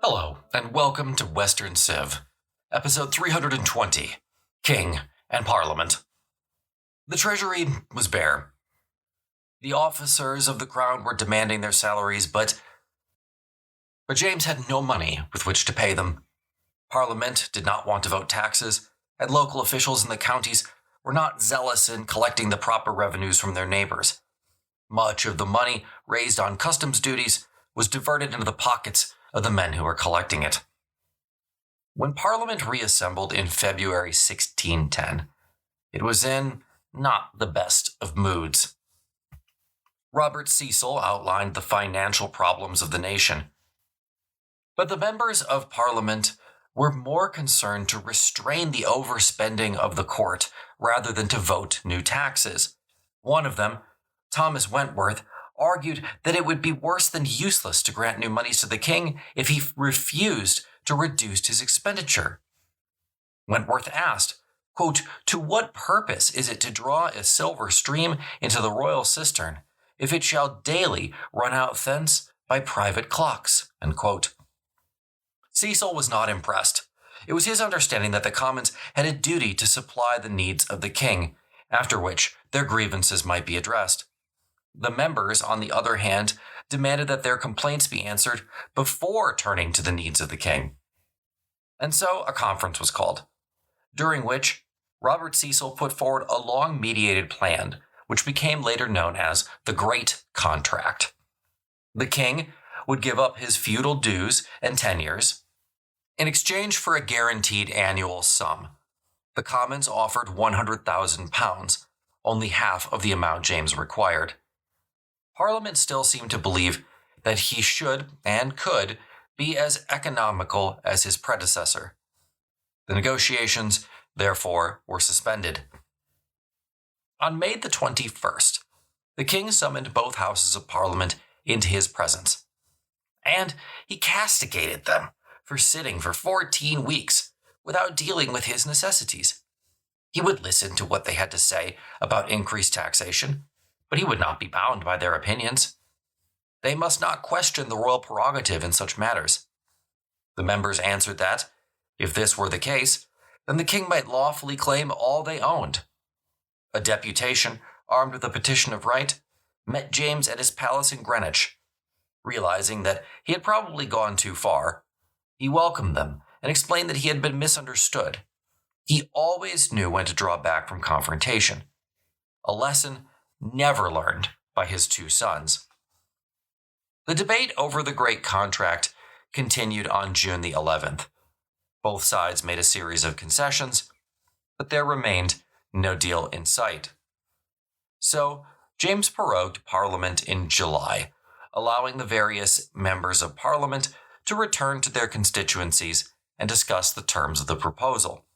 Hello, and welcome to Western Civ, episode 320, King and Parliament. The treasury was bare. The officers of the crown were demanding their salaries, but James had no money with which to pay them. Parliament did not want to vote taxes, and local officials in the counties were not zealous in collecting the proper revenues from their neighbors. Much of the money raised on customs duties was diverted into the pockets of the men who were collecting it. When Parliament reassembled in February 1610, it was in not the best of moods. Robert Cecil outlined the financial problems of the nation, but the members of Parliament were more concerned to restrain the overspending of the court rather than to vote new taxes. One of them, Thomas Wentworth, argued that it would be worse than useless to grant new monies to the king if he refused to reduce his expenditure. Wentworth asked, quote, "To what purpose is it to draw a silver stream into the royal cistern, if it shall daily run out thence by private clocks?" End quote. Cecil was not impressed. It was his understanding that the Commons had a duty to supply the needs of the king, after which their grievances might be addressed. The members, on the other hand, demanded that their complaints be answered before turning to the needs of the king. And so a conference was called, during which Robert Cecil put forward a long mediated plan, which became later known as the Great Contract. The king would give up his feudal dues and tenures in exchange for a guaranteed annual sum. The Commons offered £100,000, only half of the amount James required. Parliament still seemed to believe that he should and could be as economical as his predecessor. The negotiations, therefore, were suspended. On May the 21st, the king summoned both houses of Parliament into his presence, and he castigated them for sitting for 14 weeks without dealing with his necessities. He would listen to what they had to say about increased taxation, but he would not be bound by their opinions. They must not question the royal prerogative in such matters. The members answered that, if this were the case, then the king might lawfully claim all they owned. A deputation, armed with a petition of right, met James at his palace in Greenwich. Realizing that he had probably gone too far, he welcomed them and explained that he had been misunderstood. He always knew when to draw back from confrontation, a lesson never learned by his two sons. The debate over the Great Contract continued on June the 11th. Both sides made a series of concessions, but there remained no deal in sight. So, James prorogued Parliament in July, allowing the various members of Parliament to return to their constituencies and discuss the terms of the proposal.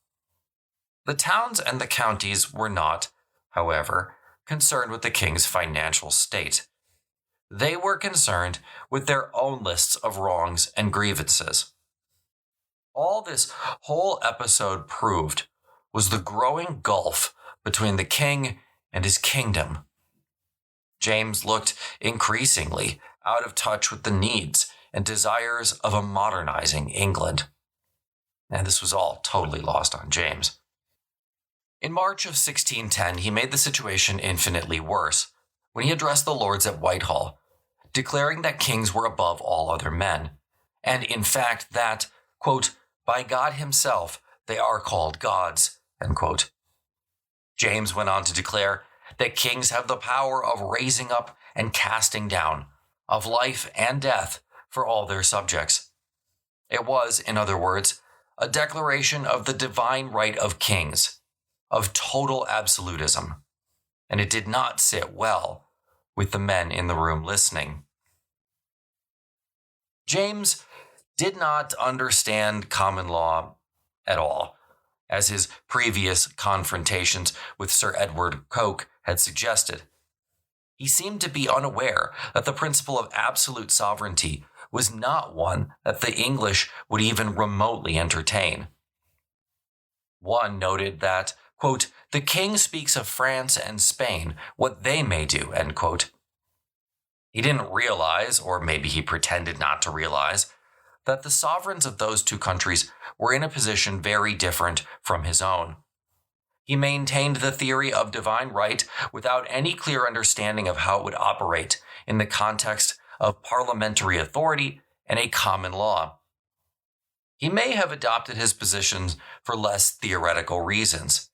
The towns and the counties were not, however, concerned with the king's financial state. They were concerned with their own lists of wrongs and grievances. All this whole episode proved was the growing gulf between the king and his kingdom. James looked increasingly out of touch with the needs and desires of a modernizing England. And this was all totally lost on James. In March of 1610, he made the situation infinitely worse when he addressed the lords at Whitehall, declaring that kings were above all other men, and in fact that, quote, "by God himself they are called gods," end quote. James went on to declare that kings have the power of raising up and casting down, of life and death for all their subjects. It was, in other words, a declaration of the divine right of kings, of total absolutism, and it did not sit well with the men in the room listening. James did not understand common law at all, as his previous confrontations with Sir Edward Coke had suggested. He seemed to be unaware that the principle of absolute sovereignty was not one that the English would even remotely entertain. One noted that, quote, "the king speaks of France and Spain, what they may do," end quote. He didn't realize, or maybe he pretended not to realize, that the sovereigns of those two countries were in a position very different from his own. He maintained the theory of divine right without any clear understanding of how it would operate in the context of parliamentary authority and a common law. He may have adopted his positions for less theoretical reasons.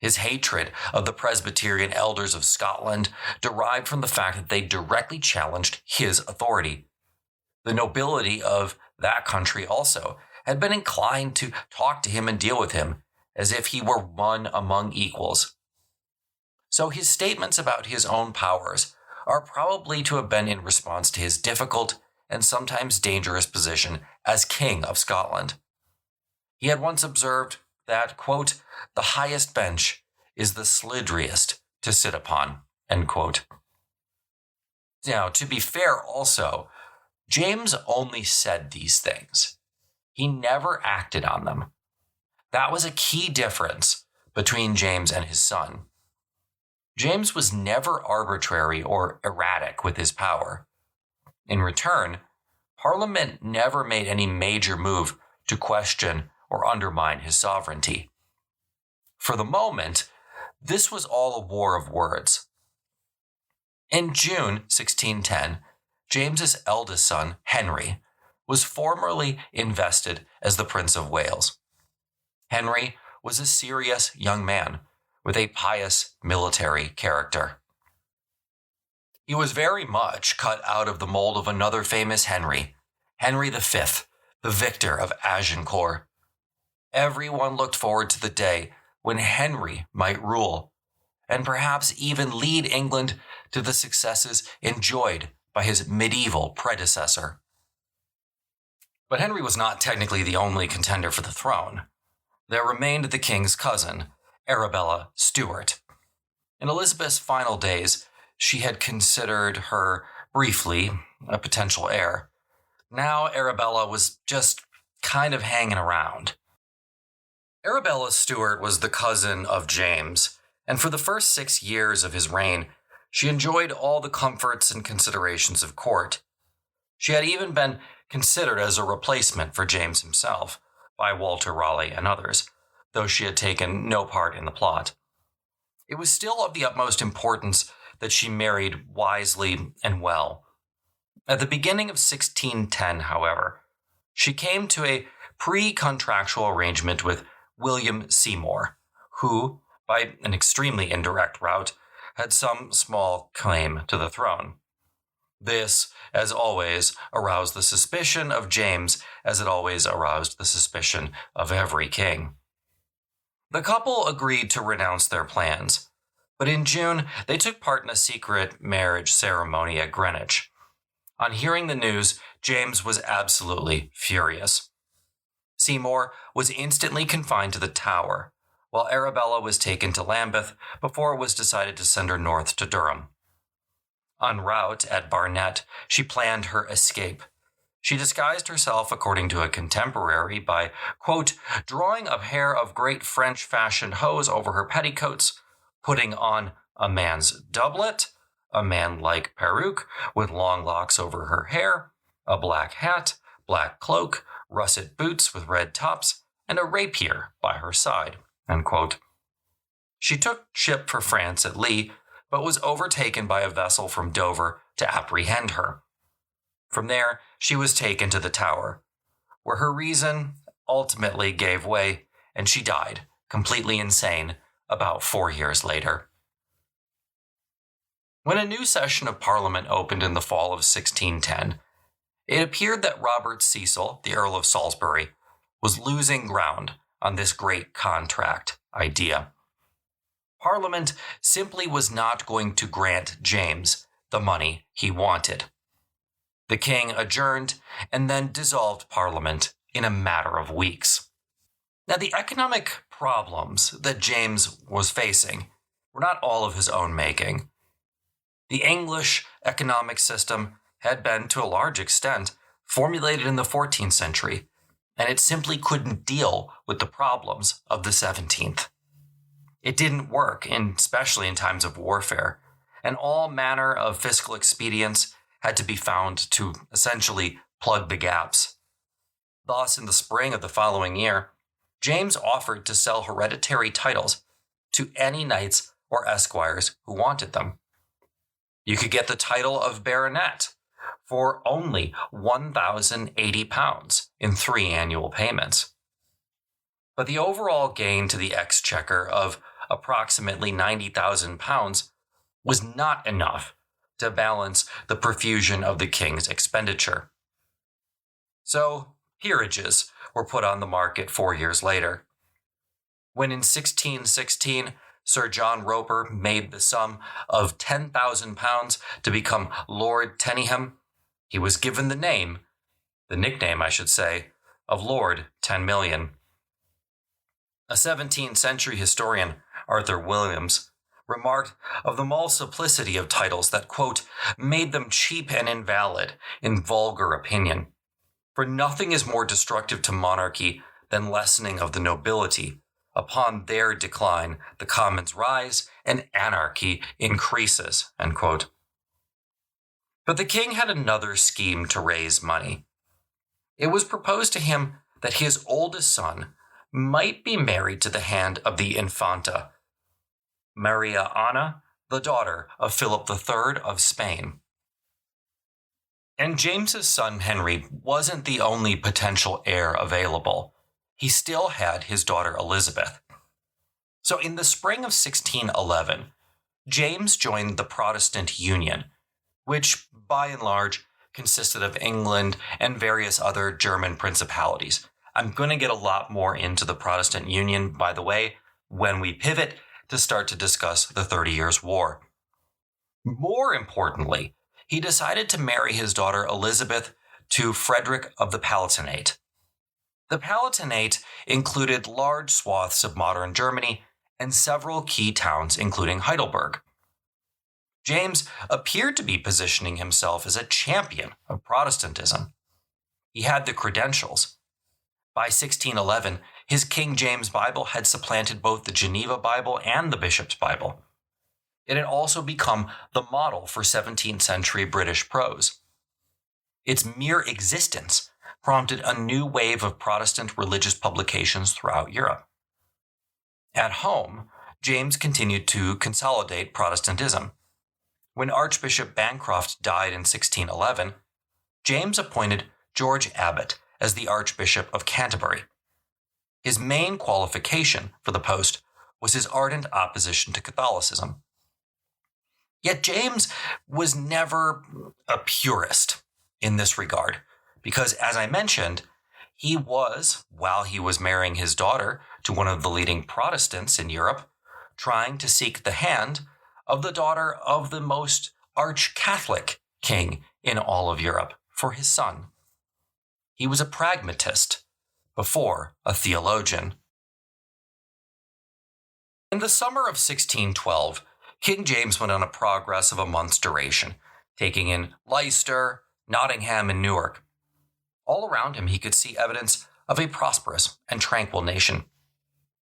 His hatred of the Presbyterian elders of Scotland derived from the fact that they directly challenged his authority. The nobility of that country also had been inclined to talk to him and deal with him as if he were one among equals. So his statements about his own powers are probably to have been in response to his difficult and sometimes dangerous position as King of Scotland. He had once observed that, quote, "the highest bench is the slidriest to sit upon," end quote. Now, to be fair also, James only said these things. He never acted on them. That was a key difference between James and his son. James was never arbitrary or erratic with his power. In return, Parliament never made any major move to question or undermine his sovereignty. For the moment, this was all a war of words. In June 1610, James's eldest son, Henry, was formally invested as the Prince of Wales. Henry was a serious young man with a pious military character. He was very much cut out of the mold of another famous Henry, Henry V, the victor of Agincourt. Everyone looked forward to the day when Henry might rule, and perhaps even lead England to the successes enjoyed by his medieval predecessor. But Henry was not technically the only contender for the throne. There remained the king's cousin, Arabella Stuart. In Elizabeth's final days, she had considered her, briefly, a potential heir. Now Arabella was just kind of hanging around. Arabella Stuart was the cousin of James, and for the first 6 years of his reign, she enjoyed all the comforts and considerations of court. She had even been considered as a replacement for James himself by Walter Raleigh and others, though she had taken no part in the plot. It was still of the utmost importance that she married wisely and well. At the beginning of 1610, however, she came to a pre-contractual arrangement with William Seymour, who, by an extremely indirect route, had some small claim to the throne. This, as always, aroused the suspicion of James as it always aroused the suspicion of every king. The couple agreed to renounce their plans, but in June they took part in a secret marriage ceremony at Greenwich. On hearing the news, James was absolutely furious. Seymour was instantly confined to the Tower, while Arabella was taken to Lambeth before it was decided to send her north to Durham. En route at Barnet, she planned her escape. She disguised herself, according to a contemporary, by, quote, drawing a pair of great French-fashioned hose over her petticoats, putting on a man's doublet, a man-like peruke with long locks over her hair, a black hat, black cloak, russet boots with red tops, and a rapier by her side, end quote. She took ship for France at Lee, but was overtaken by a vessel from Dover to apprehend her. From there, she was taken to the Tower, where her reason ultimately gave way, and she died, completely insane, about 4 years later. When a new session of Parliament opened in the fall of 1610, it appeared that Robert Cecil, the Earl of Salisbury, was losing ground on this great contract idea. Parliament simply was not going to grant James the money he wanted. The king adjourned and then dissolved Parliament in a matter of weeks. Now, the economic problems that James was facing were not all of his own making. The English economic system had been, to a large extent, formulated in the 14th century, and it simply couldn't deal with the problems of the 17th. It didn't work, especially in times of warfare, and all manner of fiscal expedients had to be found to essentially plug the gaps. Thus, in the spring of the following year, James offered to sell hereditary titles to any knights or esquires who wanted them. You could get the title of baronet for only £1,080 in 3 annual payments. But the overall gain to the exchequer of approximately £90,000 was not enough to balance the profusion of the king's expenditure. So, peerages were put on the market 4 years later. When in 1616, Sir John Roper made the sum of £10,000 to become Lord Tennyham, he was given the nickname, of Lord 10 Million. A 17th century historian, Arthur Williams, remarked of the multiplicity of titles that, quote, made them cheap and invalid in vulgar opinion. For nothing is more destructive to monarchy than lessening of the nobility. Upon their decline, the commons rise and anarchy increases, end quote. But the king had another scheme to raise money. It was proposed to him that his oldest son might be married to the hand of the Infanta, Maria Anna, the daughter of Philip III of Spain. And James's son Henry wasn't the only potential heir available. He still had his daughter Elizabeth. So in the spring of 1611, James joined the Protestant Union, which by and large consisted of England and various other German principalities. I'm going to get a lot more into the Protestant Union, by the way, when we pivot to start to discuss the 30 Years' War. More importantly, he decided to marry his daughter Elizabeth to Frederick of the Palatinate. The Palatinate included large swaths of modern Germany and several key towns, including Heidelberg. James appeared to be positioning himself as a champion of Protestantism. He had the credentials. By 1611, his King James Bible had supplanted both the Geneva Bible and the Bishop's Bible. It had also become the model for 17th century British prose. Its mere existence prompted a new wave of Protestant religious publications throughout Europe. At home, James continued to consolidate Protestantism. When Archbishop Bancroft died in 1611, James appointed George Abbot as the Archbishop of Canterbury. His main qualification for the post was his ardent opposition to Catholicism. Yet James was never a purist in this regard, because, as I mentioned, he was, while he was marrying his daughter to one of the leading Protestants in Europe, trying to seek the hand of the daughter of the most arch-Catholic king in all of Europe for his son. He was a pragmatist before a theologian. In the summer of 1612, King James went on a progress of a month's duration, taking in Leicester, Nottingham, and Newark. All around him he could see evidence of a prosperous and tranquil nation.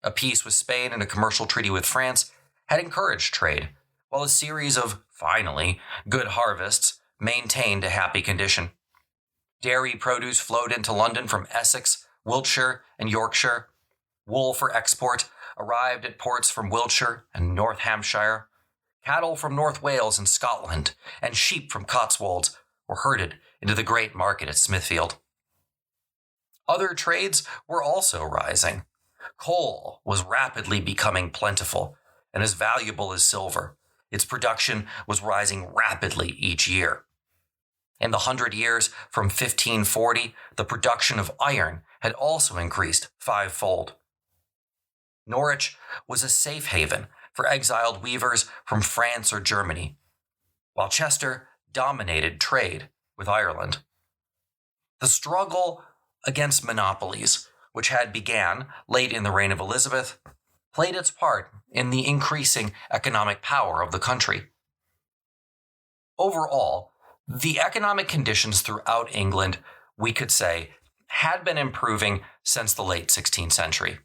A peace with Spain and a commercial treaty with France had encouraged trade, while a series of, finally, good harvests maintained a happy condition. Dairy produce flowed into London from Essex, Wiltshire, and Yorkshire. Wool for export arrived at ports from Wiltshire and North Hampshire. Cattle from North Wales and Scotland, and sheep from Cotswolds were herded into the great market at Smithfield. Other trades were also rising. Coal was rapidly becoming plentiful and as valuable as silver. Its production was rising rapidly each year. In the 100 years from 1540, the production of iron had also increased 5-fold. Norwich was a safe haven for exiled weavers from France or Germany, while Chester dominated trade with Ireland. The struggle against monopolies, which had began late in the reign of Elizabeth, played its part in the increasing economic power of the country. Overall, the economic conditions throughout England, we could say, had been improving since the late 16th century.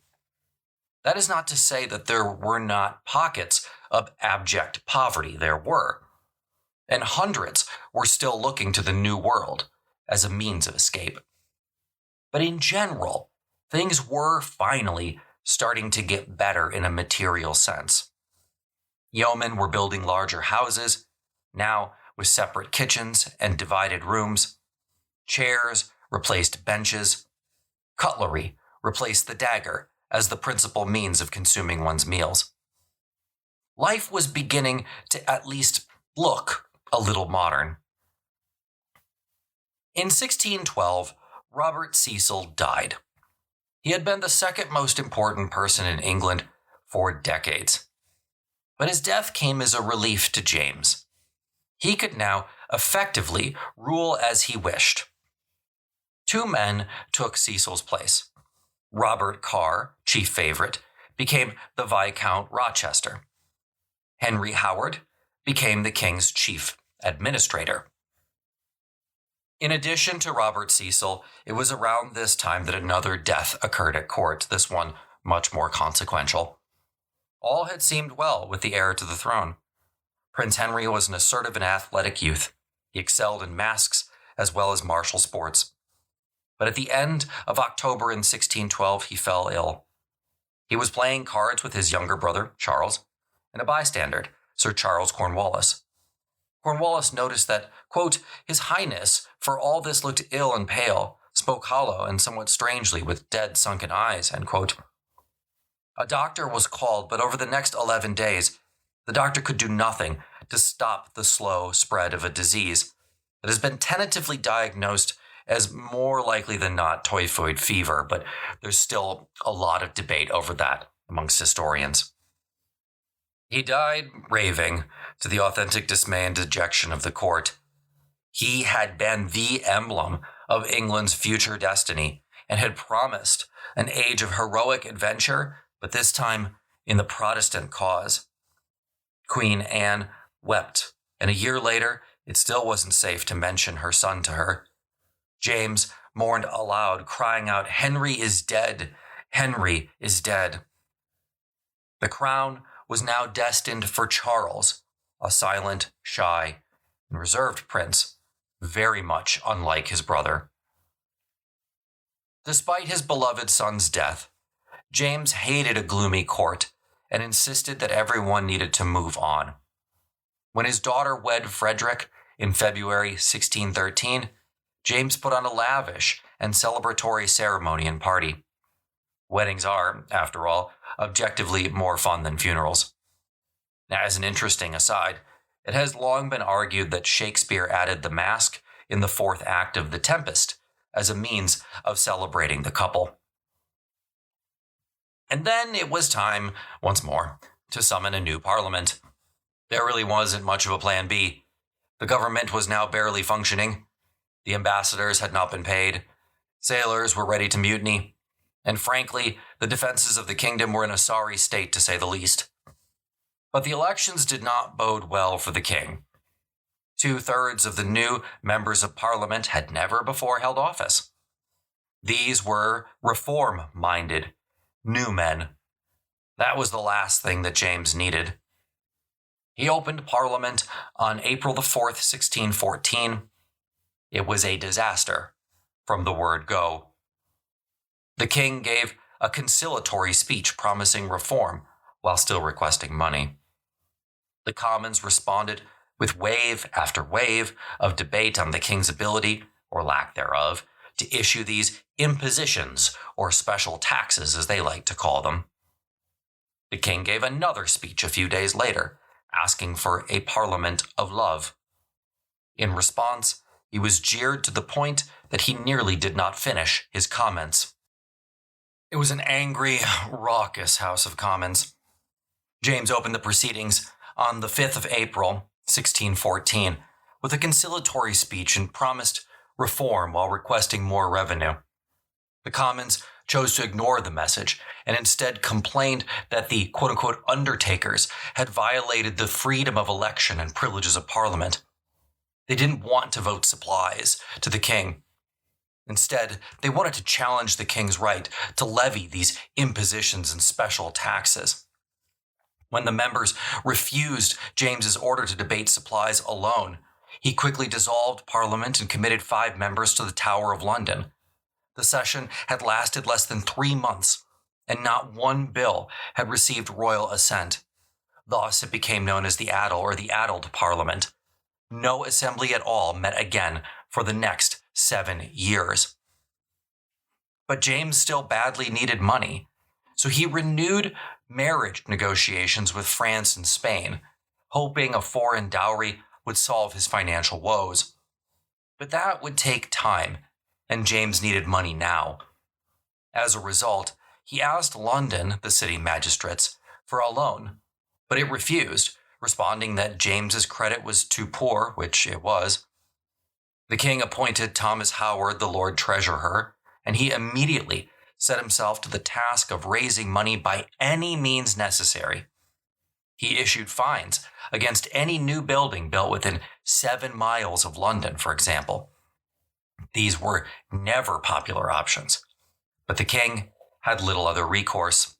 That is not to say that there were not pockets of abject poverty. There were. And hundreds were still looking to the New World as a means of escape. But in general, things were finally starting to get better in a material sense. Yeomen were building larger houses, now with separate kitchens and divided rooms. Chairs replaced benches. Cutlery replaced the dagger as the principal means of consuming one's meals. Life was beginning to at least look a little modern. In 1612, Robert Cecil died. He had been the second most important person in England for decades. But his death came as a relief to James. He could now effectively rule as he wished. Two men took Cecil's place. Robert Carr, chief favorite, became the Viscount Rochester. Henry Howard became the king's chief administrator. In addition to Robert Cecil, it was around this time that another death occurred at court, this one much more consequential. All had seemed well with the heir to the throne. Prince Henry was an assertive and athletic youth. He excelled in masques as well as martial sports. But at the end of October in 1612, he fell ill. He was playing cards with his younger brother, Charles, and a bystander, Sir Charles Cornwallis. Cornwallis noticed that, quote, His Highness, for all this looked ill and pale, spoke hollow and somewhat strangely with dead sunken eyes, end quote. A doctor was called, but over the next 11 days, the doctor could do nothing to stop the slow spread of a disease that has been tentatively diagnosed as more likely than not typhoid fever, but there's still a lot of debate over that amongst historians. He died raving, to the authentic dismay and dejection of the court. He had been the emblem of England's future destiny and had promised an age of heroic adventure, but this time in the Protestant cause. Queen Anne wept, and a year later, it still wasn't safe to mention her son to her. James mourned aloud, crying out, Henry is dead! Henry is dead! The crown was now destined for Charles, a silent, shy, and reserved prince, very much unlike his brother. Despite his beloved son's death, James hated a gloomy court and insisted that everyone needed to move on. When his daughter wed Frederick in February 1613, James put on a lavish and celebratory ceremony and party. Weddings are, after all, objectively more fun than funerals. Now, as an interesting aside, it has long been argued that Shakespeare added the mask in the fourth act of The Tempest as a means of celebrating the couple. And then it was time, once more, to summon a new parliament. There really wasn't much of a plan B. The government was now barely functioning. The ambassadors had not been paid. Sailors were ready to mutiny. And frankly, the defenses of the kingdom were in a sorry state, to say the least. But the elections did not bode well for the king. 2/3 of the new members of parliament had never before held office. These were reform-minded, new men. That was the last thing that James needed. He opened Parliament on April the 4th, 1614. It was a disaster, from the word go. The king gave a conciliatory speech promising reform while still requesting money. The Commons responded with wave after wave of debate on the king's ability, or lack thereof, to issue these impositions, or special taxes as they like to call them. The king gave another speech a few days later, asking for a parliament of love. In response, he was jeered to the point that he nearly did not finish his comments. It was an angry, raucous House of Commons. James opened the proceedings on the 5th of April, 1614, with a conciliatory speech and promised reform while requesting more revenue. The Commons chose to ignore the message and instead complained that the quote-unquote undertakers had violated the freedom of election and privileges of Parliament. They didn't want to vote supplies to the king. Instead, they wanted to challenge the king's right to levy these impositions and special taxes. When the members refused James's order to debate supplies alone, he quickly dissolved Parliament and committed 5 members to the Tower of London. The session had lasted less than 3 months, and not one bill had received royal assent. Thus, it became known as the Addle or the Addled Parliament. No assembly at all met again for the next 7 years. But James still badly needed money, so he renewed marriage negotiations with France and Spain, hoping a foreign dowry would solve his financial woes. But that would take time, and James needed money now. As a result, he asked London, the city magistrates, for a loan, but it refused, responding that James's credit was too poor, which it was. The king appointed Thomas Howard the Lord Treasurer, and he immediately set himself to the task of raising money by any means necessary. He issued fines against any new building built within 7 miles of London, for example. These were never popular options, but the king had little other recourse.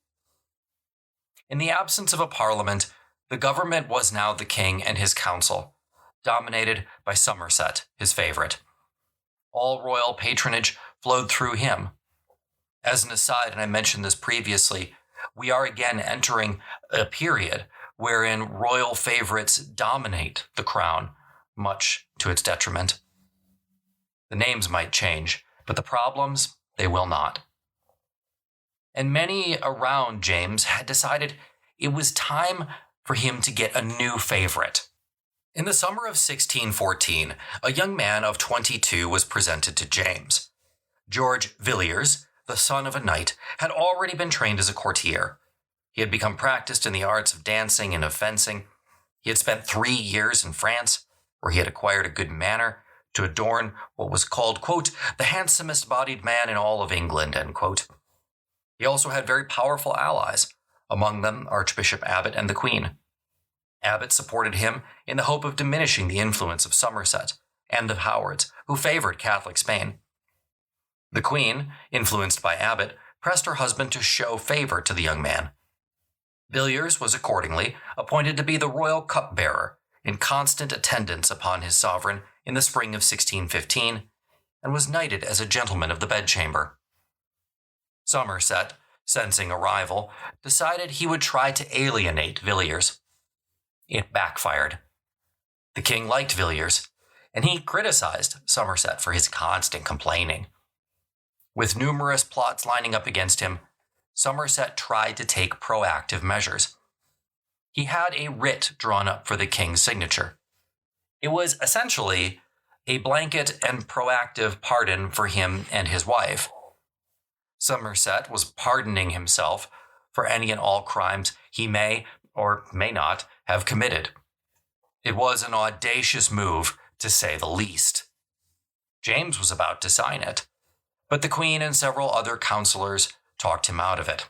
In the absence of a parliament, the government was now the king and his council, dominated by Somerset, his favorite. All royal patronage flowed through him. As an aside, and I mentioned this previously, we are again entering a period wherein royal favorites dominate the crown, much to its detriment. The names might change, but the problems, they will not. And many around James had decided it was time for him to get a new favorite. In the summer of 1614, a young man of 22 was presented to James. George Villiers, the son of a knight, had already been trained as a courtier. He had become practiced in the arts of dancing and of fencing. He had spent 3 years in France, where he had acquired a good manner to adorn what was called, quote, the handsomest bodied man in all of England, end quote. He also had very powerful allies, among them Archbishop Abbot and the Queen. Abbot supported him in the hope of diminishing the influence of Somerset and the Howards, who favored Catholic Spain. The Queen, influenced by Abbot, pressed her husband to show favor to the young man. Villiers was accordingly appointed to be the royal cupbearer, in constant attendance upon his sovereign in the spring of 1615, and was knighted as a gentleman of the bedchamber. Somerset, sensing a rival, decided he would try to alienate Villiers. It backfired. The king liked Villiers, and he criticized Somerset for his constant complaining. With numerous plots lining up against him, Somerset tried to take proactive measures. He had a writ drawn up for the king's signature. It was essentially a blanket and proactive pardon for him and his wife. Somerset was pardoning himself for any and all crimes he may or may not have committed. It was an audacious move, to say the least. James was about to sign it, but the Queen and several other counselors talked him out of it.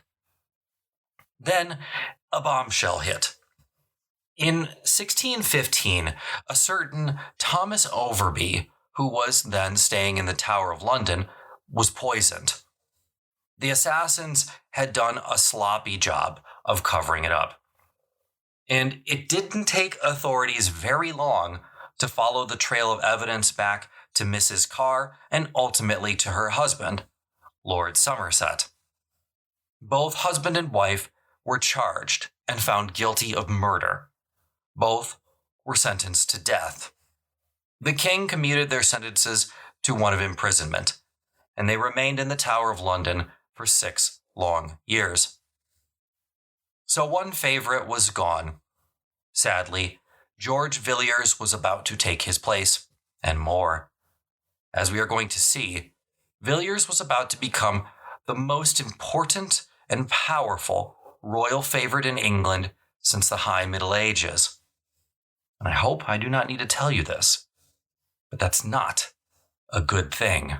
Then a bombshell hit. In 1615, a certain Thomas Overby, who was then staying in the Tower of London, was poisoned. The assassins had done a sloppy job of covering it up. And it didn't take authorities very long to follow the trail of evidence back to Mrs. Carr and ultimately to her husband, Lord Somerset. Both husband and wife were charged and found guilty of murder. Both were sentenced to death. The king commuted their sentences to one of imprisonment, and they remained in the Tower of London for 6 long years. So one favorite was gone. Sadly, George Villiers was about to take his place, and more. As we are going to see, Villiers was about to become the most important and powerful royal favorite in England since the High Middle Ages. And I hope I do not need to tell you this, but that's not a good thing.